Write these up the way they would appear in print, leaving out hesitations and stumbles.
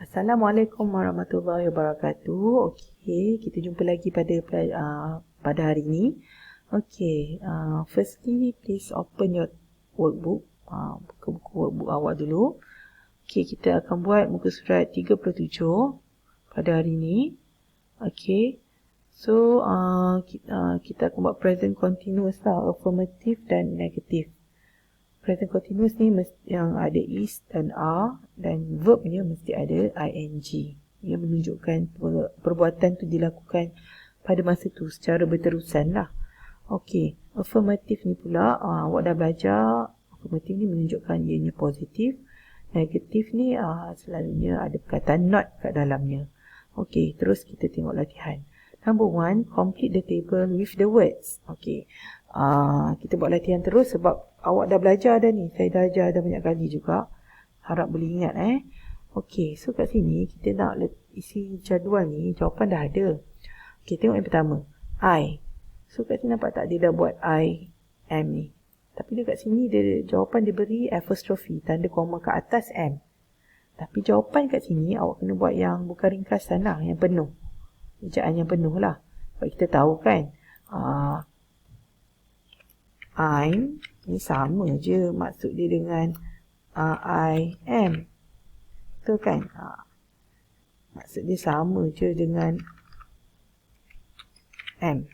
Assalamualaikum warahmatullahi wabarakatuh. Okey, kita jumpa lagi pada hari ini. Okey, firstly please open your workbook. Buka buku workbook awak dulu. Okey, kita akan buat muka surat 37 pada hari ini. Okey. So, kita akan buat present continuous lah, affirmative dan negative. Present continuous ni yang ada is dan are, dan verbnya mesti ada ing. Ia menunjukkan perbuatan tu dilakukan pada masa tu secara berterusan lah. Okey, affirmative ni pula, awak dah belajar. Affirmative ni menunjukkan ianya positif. Negatif ni selalunya ada perkataan not kat dalamnya. Okey, terus kita tengok latihan. Number 1, complete the table with the words. Okey, kita buat latihan terus sebab awak dah belajar dah ni. Saya dah ajar dah banyak kali juga. Harap boleh ingat Okey, so kat sini kita nak isi jadual ni. Jawapan dah ada. Okey, tengok yang pertama. I. So kat sini nampak tak dia dah buat I am ni. Tapi dia kat sini jawapan dia beri apostrophe, tanda koma kat atas am. Tapi jawapan kat sini awak kena buat yang bukan ringkasan lah, yang penuh. Ejaan yang penuh lah. Sebab kita tahu kan, I'm ni sama je maksud dia dengan I am. Betul kan? Maksud dia sama je dengan am.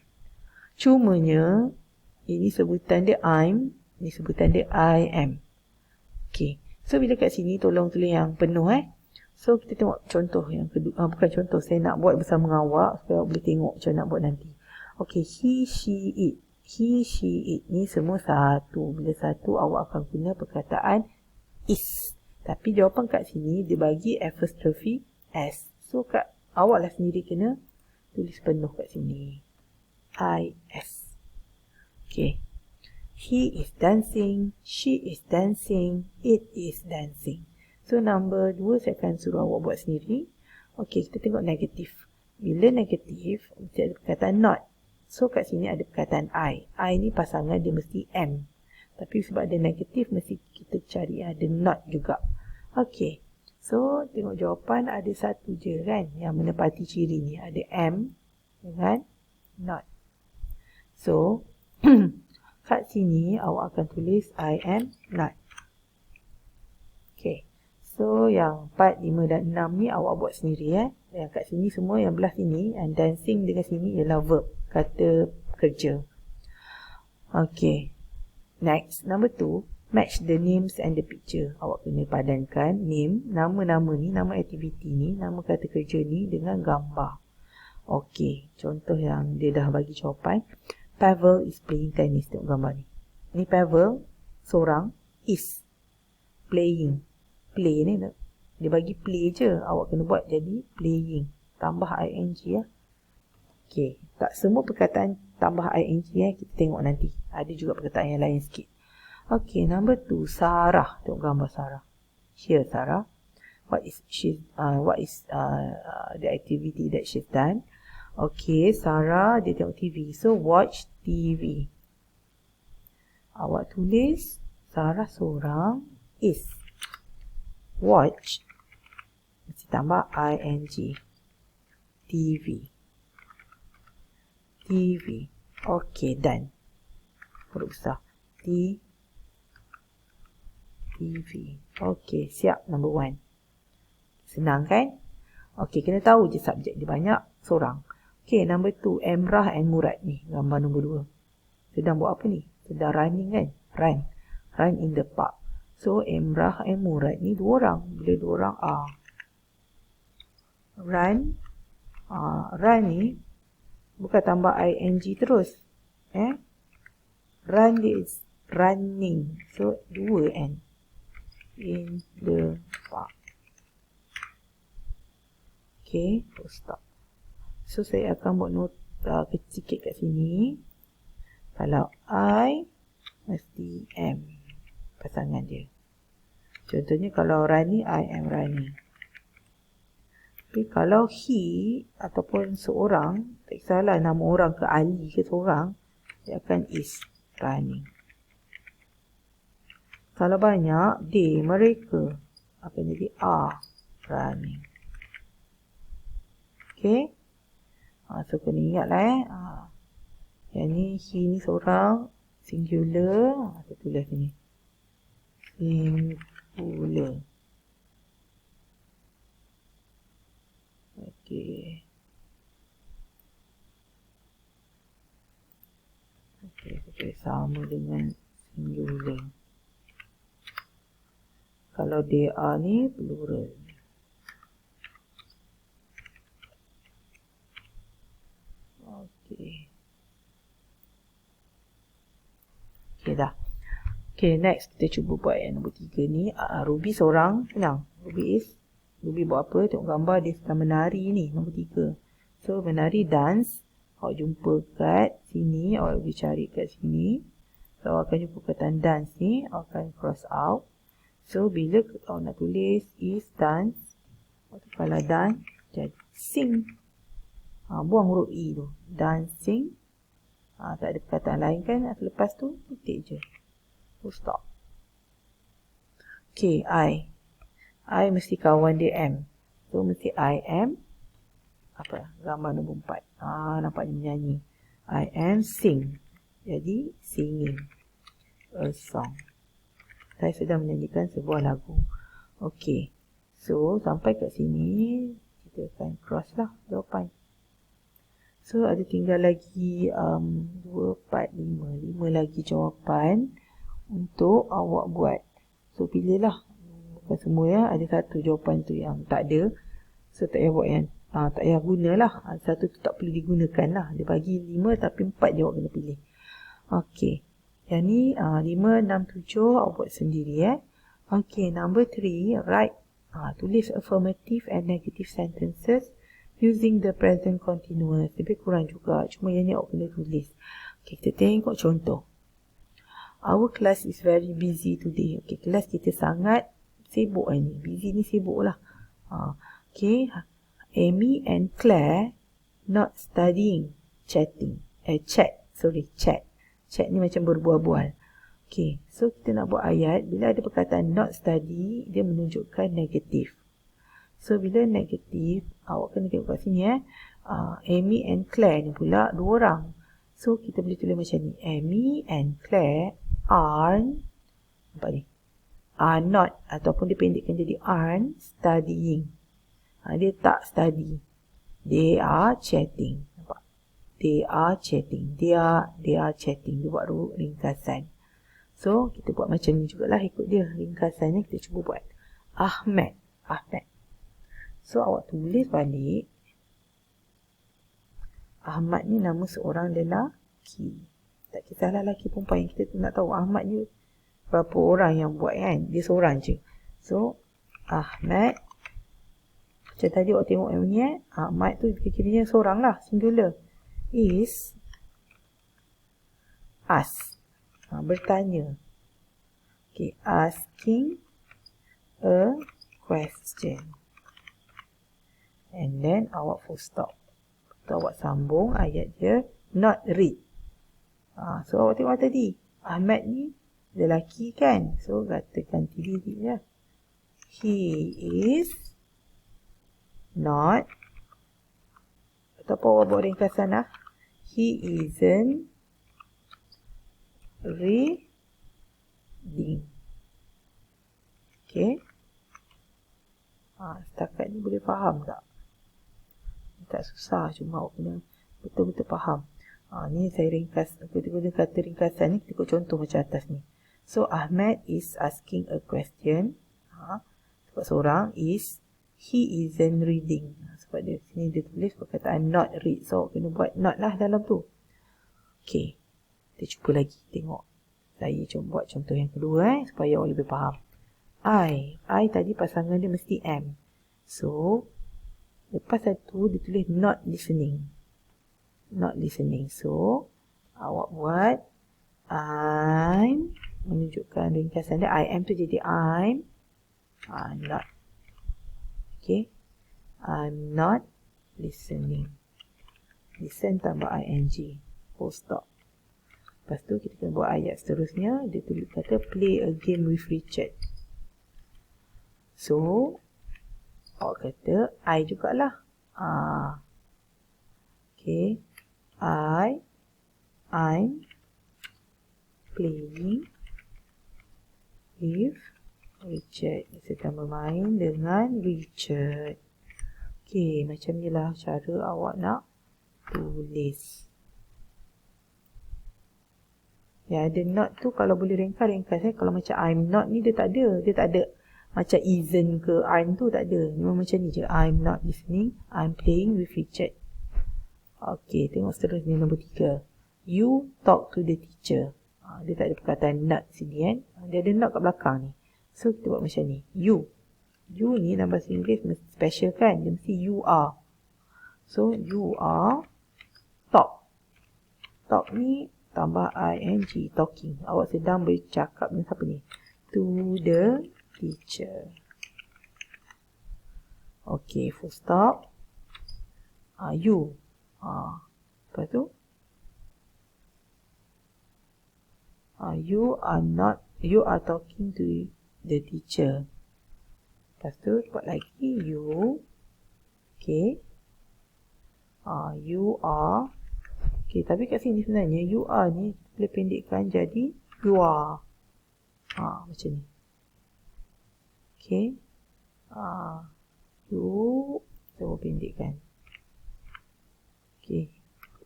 Cumanya ini sebutan dia I'm, ini sebutan dia I am. Okey. So bila kat sini tolong tulis yang penuh So kita tengok contoh yang kedua. Bukan contoh, saya nak buat bersama dengan awak supaya awak boleh tengok macam nak buat nanti. Okey, he, she, it. He, she, it ni semua satu. Bila satu awak akan guna perkataan is. Tapi jawapan kat sini dia bagi apostrophe s. So kat awak lah sendiri kena tulis penuh kat sini. I-S. Okey. He is dancing, she is dancing, it is dancing. So number 2 saya akan suruh awak buat sendiri. Okey, kita tengok negatif. Bila negatif, mesti ada perkataan not. So kat sini ada perkataan I. I ni pasangan dia mesti am. Tapi sebab dia negatif, mesti kita cari ada not juga. Okey. So tengok jawapan ada satu je kan yang menepati ciri ni. Ada am dengan not. So kat sini awak akan tulis I am not. Okey. So yang 4, 5 dan 6 ni awak buat sendiri Yang kat sini semua yang belah sini, and dancing dengan sini ialah verb, kata kerja. Okey. Next, number 2, match the names and the picture. Awak kena padankan name, nama-nama ni, nama aktiviti ni, nama kata kerja ni dengan gambar. Okey, contoh yang dia dah bagi jawapan. Pavel is playing tennis. Tengok gambar ni. Ni Pavel, seorang, is playing. Play ni dia bagi play je. Awak kena buat jadi playing. Tambah ing Okey, tak semua perkataan tambah ing kita tengok nanti. Ada juga perkataan yang lain sikit. Okey, number 2, Sarah. Tengok gambar Sarah. Here Sarah. What is the activity that she's done? Okey, Sarah dia tengok TV. So watch TV. Awak tulis Sarah seorang is. Watch mesti tambah ing. TV. TV. Okey, done. Huruf besar. TV. Okey, siap number 1. Senang kan? Okey, kena tahu je subjek dia banyak, seorang. Okey, number 2, Emrah and Murad ni. Gambar nombor 2. Sedang buat apa ni? Sedang running kan? Run in the park. So, Emrah and Murad ni 2 orang. Bila 2 orang run. Run ni bukan tambah ing terus. Run dia is running. So, 2 n. In the park. Okay, stop. So, saya akan buat nota sikit kat sini. Kalau I, mesti am. Pasangan dia. Contohnya kalau running, I am running. Tapi kalau he ataupun seorang, tak kisahlah nama orang ke Ali ke seorang, dia akan is running. Kalau banyak, they, mereka akan jadi are running. Okay. So kena ingat lah yang ni he ni seorang, singular. Saya tulis ni. Singular. Okay. Okay, sama dengan singular. Kalau they are ni plural. Okay. Okay dah. Okay, next kita cuba buat yang nombor 3 ni. Ruby seorang, senang. Ruby buat apa? Tengok gambar dia sedang menari ni, nombor 3. So, menari dance. Awak jumpa kat sini, awak boleh cari kat sini. So, awak akan jumpa perkataan dance ni, awak akan cross out. So, bila awak nak tulis is dance, kalau dance, jadi sing. Buang huruf E tu. Dancing. Tak ada perkataan lain kan. Lepas tu, titik je. Full stop. Okay, I mesti kawan dia M. So, mesti I am. Apa? Gambar nombor 4. Nampaknya menyanyi. I am sing. Jadi, singing a song. Saya sedang menyanyikan sebuah lagu. Okay. So, sampai kat sini, kita akan cross lah jawapan. So, ada tinggal lagi 2, 4, 5. 5 lagi jawapan untuk awak buat. So, pilihlah. Bukan semua ya. Ada satu jawapan tu yang tak ada. So, tak payah buat yang tak payah gunalah. Satu tu tak perlu digunakan lah. Dia bagi 5 tapi 4 je awak kena pilih. Okay. Yang ni 5, 6, 7 awak buat sendiri Okay, number 3, write. Tulis affirmative and negative sentences using the present continuous. Lebih kurang juga. Cuma yang ni awak kena tulis. Okay, kita tengok contoh. Our class is very busy today. Okay, kelas kita sangat sibuk ni. Busy ni sibuk lah. Okay. Amy and Claire not studying. Chat. Chat ni macam berbual-bual. Okay. So, kita nak buat ayat. Bila ada perkataan not study, dia menunjukkan negatif. So, bila negatif, awak kena tengok kat sini Amy and Claire ni pula 2 orang. So, kita boleh tulis macam ni. Amy and Claire are, nampak ni? Are not, ataupun dipendekkan jadi aren't studying. Dia tak study. They are chatting. Nampak? They are chatting. They are chatting. Dia buat ringkasan. So, kita buat macam ni jugalah ikut dia. Ringkasannya kita cuba buat. Ahmad. So, awak tulis balik. Ahmad ni nama seorang lelaki. Tak kisahlah lelaki perempuan. Yang kita nak tahu Ahmad ni berapa orang yang buat kan. Dia seorang je. So, Ahmad. Macam tadi awak tengok yang ni Ahmad tu kira-kiranya seorang lah. Singular. Is ask. Bertanya. Okay. Asking a question. And then awak full stop. So awak sambung ayat dia. Not read. So awak tengok tadi. Ahmad ni lelaki kan. So katakan diri dia. He is not. Ataupun awak buat ringkasan lah. He isn't reading. Okay. Setakat ni boleh faham tak? Tak susah. Cuma awak kena betul-betul faham. Ni saya ringkas. Kita guna kata ringkasan ni. Kita ikut contoh macam atas ni. So, Ahmad is asking a question. Sebab seorang is. He isn't reading. Sebab dia sini dia tulis perkataan not read. So, kena buat not lah dalam tu. Okay. Kita cuba lagi tengok. Saya cuba buat contoh yang kedua supaya awak lebih faham. I tadi pasangan dia mesti am. So, lepas satu dia tulis not listening. Not listening. So, awak buat I'm. Menunjukkan ringkasan dia. I am tu jadi I'm. Not. Okay. I'm not listening. Listen tambah ing. Full stop. Lepas tu kita kena buat ayat seterusnya. Dia tulis kata play a game with Richard. So, awak kata I jugalah. Okay. I'm playing with Richard. Saya sedang bermain dengan Richard. Okay, macam ni lah cara awak nak tulis. Ya, ada not tu kalau boleh ringkas. Kalau macam I'm not ni dia tak ada. Dia tak ada macam isn't ke aren't tu tak ada. Memang macam ni je. I'm not listening. I'm playing with Richard. Okay, tengok seterusnya nombor 3. You talk to the teacher. Dia tak ada perkataan not sini kan. Dia ada not kat belakang ni. So, kita buat macam ni. You ni dalam bahasa Inggeris mesti special kan. Dia mesti you are. So, you are talk. Talk ni tambah ing, talking. Awak sedang bercakap dengan siapa ni? To the teacher. Okay, full stop. You. Lepas tu? You are talking to the teacher. Lepas tu, buat lagi. You. Okay. You are. Okay, tapi kat sini sebenarnya you are ni boleh pendekkan jadi you are. Macam ni. Okay. You. Saya boleh pendekkan. Okay.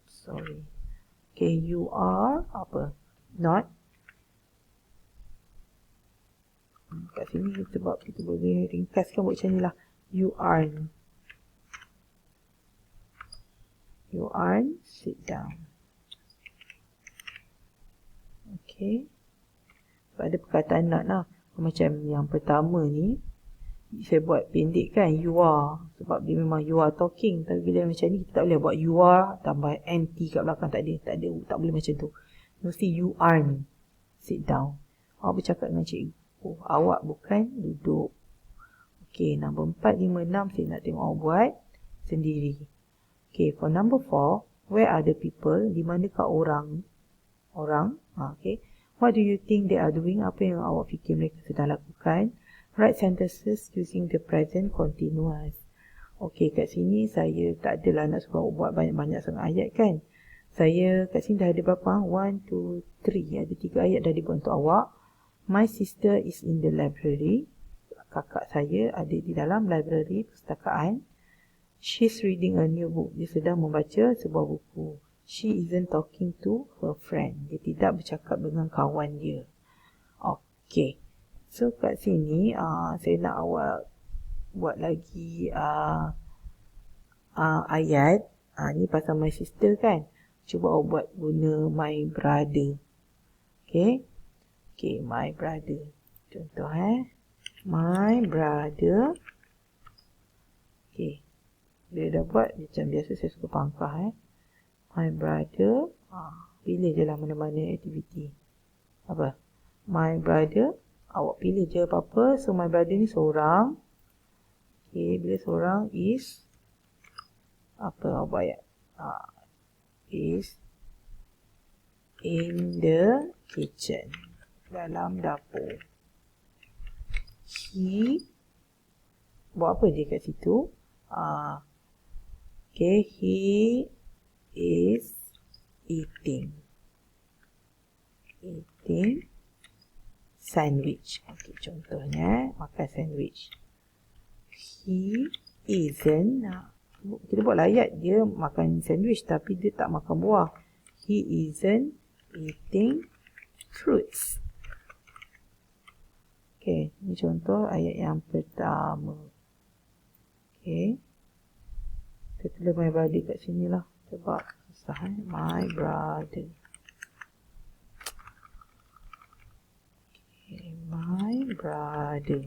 Sorry. Okay, you are apa? Not. Kat sini sebab kita boleh ringkaskan buat macam ni lah. You aren't. You aren't. Sit down. Okay. Sebab ada perkataan not lah. Macam yang pertama ni. Saya buat pendek kan. You are. Sebab dia memang you are talking. Tapi bila macam ni kita tak boleh buat you are. Tambah nt kat belakang. Tak ada. Tak boleh macam tu. Mesti you aren't. Sit down. Awak bercakap dengan cikgu. Awak bukan duduk. Okay. Nombor 4, 5, 6. Saya nak tengok awak buat sendiri. Okay, for number 4, where are the people? Di manakah orang? Okay. What do you think they are doing? Apa yang awak fikir mereka sedang lakukan? Write sentences using the present continuous. Okay, kat sini saya tak adalah nak suruh awak buat banyak-banyak sangat ayat kan. Saya kat sini dah ada berapa? 1, 2, 3. Ada 3 ayat dah dibuat untuk awak. My sister is in the library. Kakak saya ada di dalam library perpustakaan. She's reading a new book. Dia sedang membaca sebuah buku. She isn't talking to her friend. Dia tidak bercakap dengan kawan dia. Okay. So, kat sini, saya nak awak buat lagi ayat. Ni pasal my sister kan. Cuba awak buat guna my brother. Okay. Okay, my brother. Contoh my brother. Okay. Bila dah buat, macam biasa saya suka pangkah My brother. Pilih je lah mana-mana aktiviti. Apa? My brother. Awak pilih je apa-apa. So, my brother ni seorang. Okay, bila seorang is. Apa awak buat? Is in the kitchen. Dalam dapur. He. Buat apa dia kat situ? Okay, he is eating sandwich. Okay, contohnya makan sandwich. He isn't. Kita buat ayat dia makan sandwich tapi dia tak makan buah. He isn't eating fruits. Okay, ini contoh ayat yang pertama. Okay. Kita tulis my brother kat sini lah. Sebab susah my brother. Okay, my brother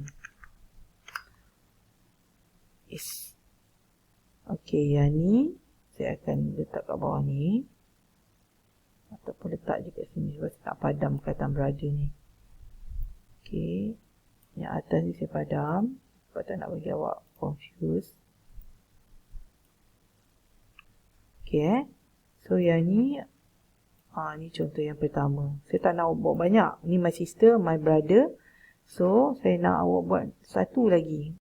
is. Okay, yang ni saya akan letak kat bawah ni. Ataupun letak je kat sini. Sebab saya tak padam perkataan brother ni. Okay. Yang atas ni saya padam. Sebab tak nak bagi awak confused. Okay, so yang ni, ni contoh yang pertama. Saya tak nak awak buat banyak. Ni my sister, my brother. So, saya nak awak buat satu lagi.